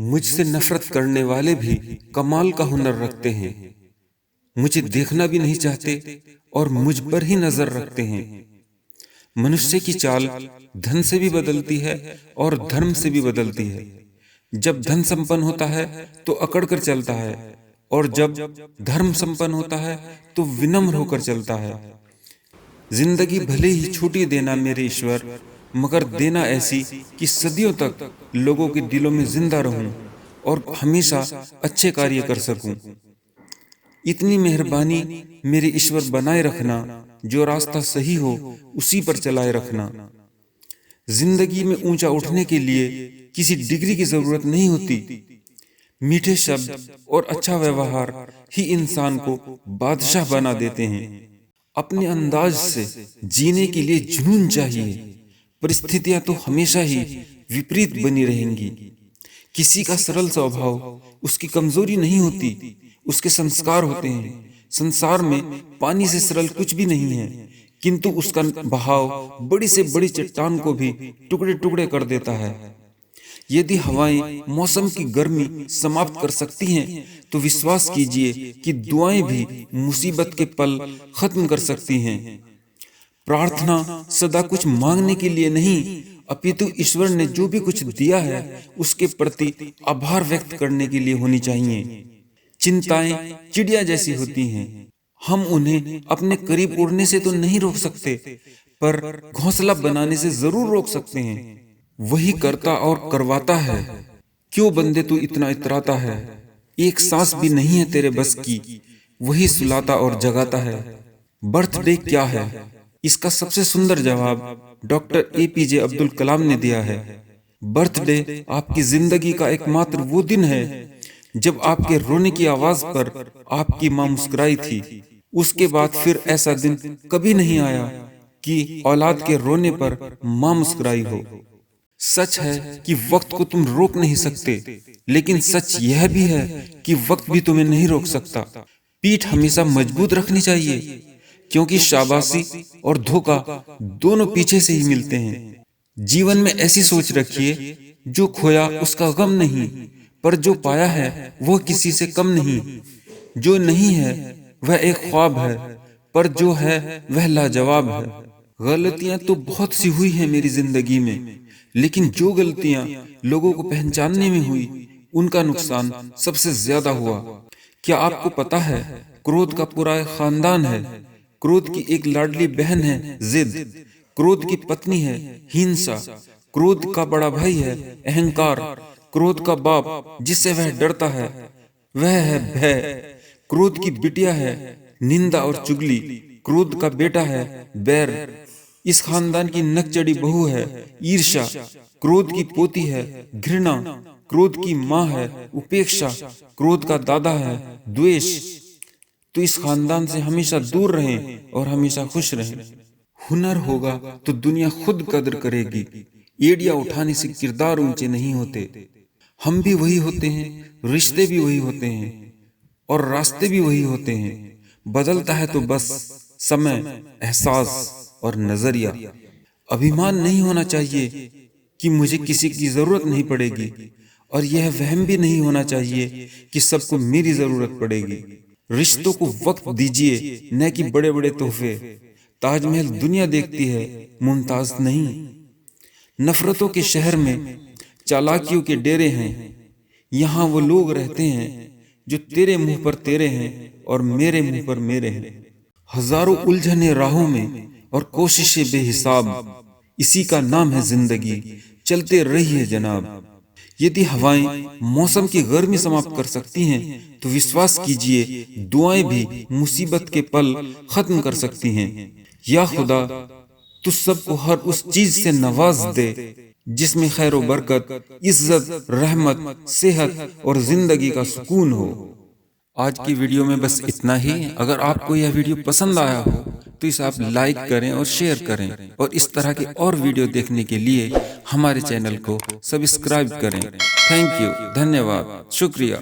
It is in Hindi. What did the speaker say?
मुझसे नफरत करने वाले भी कमाल का हुनर रखते हैं। मुझे देखना भी नहीं चाहते और मुझ पर ही नजर रखते हैं। मनुष्य की चाल धन से भी बदलती है और धर्म से भी बदलती है। जब धन संपन्न होता है तो अकड़ कर चलता है और जब धर्म संपन्न होता है तो विनम्र होकर चलता है। जिंदगी भले ही छोटी देना मेरे ईश्वर, मगर देना ऐसी कि सदियों तक लोगों के दिलों में जिंदा रहूं और हमेशा अच्छे कार्य कर सकूं। इतनी मेहरबानी मेरे ईश्वर बनाए रखना, जो रास्ता सही हो उसी पर चलाए रखना। जिंदगी में ऊंचा उठने के लिए किसी डिग्री की जरूरत नहीं होती। मीठे शब्द और अच्छा व्यवहार ही इंसान को बादशाह बना देते हैं। अपने अंदाज से जीने के लिए जुनून चाहिए। परिस्थितियां तो हमेशा ही विपरीत बनी रहेंगी। किसी का सरल स्वभाव उसकी कमजोरी नहीं होती, उसके संस्कार होते हैं। संसार में पानी से सरल कुछ भी नहीं है, किंतु उसका बहाव बड़ी से बड़ी चट्टान को भी टुकड़े टुकड़े कर देता है। यदि हवाएं मौसम की गर्मी समाप्त कर सकती हैं, तो विश्वास कीजिए कि दुआएं भी मुसीबत के पल खत्म कर सकती हैं। प्रार्थना सदा कुछ मांगने के लिए नहीं, अपितु ईश्वर ने जो भी कुछ दिया है उसके प्रति आभार व्यक्त करने के लिए होनी चाहिए। चिंताएं चिड़िया जैसी होती हैं। हम उन्हें अपने करीब उड़ने से तो नहीं रोक सकते, पर घोंसला बनाने से जरूर रोक सकते हैं। वही करता और करवाता है। क्यों बंदे तू इतना इतराता है? एक सांस भी नहीं है तेरे बस की। वही सुलाता और जगाता है। बर्थडे क्या है? इसका सबसे सुंदर जवाब डॉक्टर APJ अब्दुल कलाम ने दिया है। बर्थडे आपकी जिंदगी का एकमात्र वो दिन है जब आपके रोने की आवाज पर आपकी मां मुस्कुराई थी। उसके बाद फिर ऐसा दिन कभी नहीं आया कि औलाद के रोने पर मां मुस्कुराई हो। सच है कि वक्त को तुम रोक नहीं सकते, लेकिन सच यह भी है कि वक्त भी तुम्हें नहीं रोक सकता। पीठ हमेशा मजबूत रखनी चाहिए, क्योंकि शाबाशी और धोखा दोनों पीछे से ही मिलते हैं। जीवन में ऐसी सोच रखिए, जो खोया उसका गम नहीं, पर जो पाया है वह किसी से कम नहीं। जो नहीं है वह एक ख्वाब है, पर जो है वह लाजवाब है। गलतियां तो बहुत सी हुई हैं मेरी जिंदगी में, लेकिन जो गलतियां लोगों को पहचानने में हुई, उनका नुकसान सबसे ज्यादा हुआ। क्या आपको पता है, क्रोध का पूरा एक खानदान है। क्रोध की एक लाडली बहन है जिद। क्रोध की पत्नी है हिंसा। क्रोध का बड़ा भाई है अहंकार। क्रोध का बाप जिससे वह डरता है वह है भय। क्रोध की बिटिया है निंदा और चुगली। क्रोध का बेटा है बैर। इस खानदान की नकचड़ी बहू है ईर्ष्या। क्रोध की पोती है घृणा। क्रोध की माँ है उपेक्षा। क्रोध का दादा है द्वेष। तो इस खानदान से हमेशा दूर रहें और हमेशा खुश रहें। हुनर होगा तो दुनिया खुद कदर करेगी। एड़िया उठाने से किरदार ऊंचे नहीं होते। हम भी वही होते हैं, रिश्ते भी वही होते हैं और रास्ते भी वही होते हैं। बदलता है तो बस समय, एहसास और नजरिया। अभिमान नहीं होना चाहिए कि मुझे किसी की जरूरत नहीं पड़ेगी, और यह वहम भी नहीं होना चाहिए कि सबको मेरी जरूरत पड़ेगी। रिश्तों को वक्त दीजिए, न कि बड़े बड़े तोहफे। ताजमहल दुनिया देखती है, मुमताज नहीं। नफरतों के शहर में चालाकियों के डेरे हैं। यहाँ वो लोग रहते हैं जो तेरे मुंह पर तेरे हैं और मेरे मुंह पर मेरे हैं। हजारों उलझने राहों में और कोशिशें बेहिसाब, इसी का नाम है जिंदगी। चलते रहिए जनाब। यदि हवाएं मौसम की गर्मी समाप्त कर सकती हैं, तो विश्वास कीजिए दुआएं भी मुसीबत के पल खत्म कर सकती हैं। या खुदा तू सबको हर उस चीज से नवाज दे जिसमें खैर व बरकत, इज्जत, रहमत, सेहत और जिंदगी का सुकून हो। आज की वीडियो में बस इतना ही। अगर आपको यह वीडियो पसंद आया हो तो इसे आप लाइक करें और शेयर करें, और इस तरह के और वीडियो देखने के लिए हमारे चैनल को सब्सक्राइब करें। थैंक यू, धन्यवाद, शुक्रिया।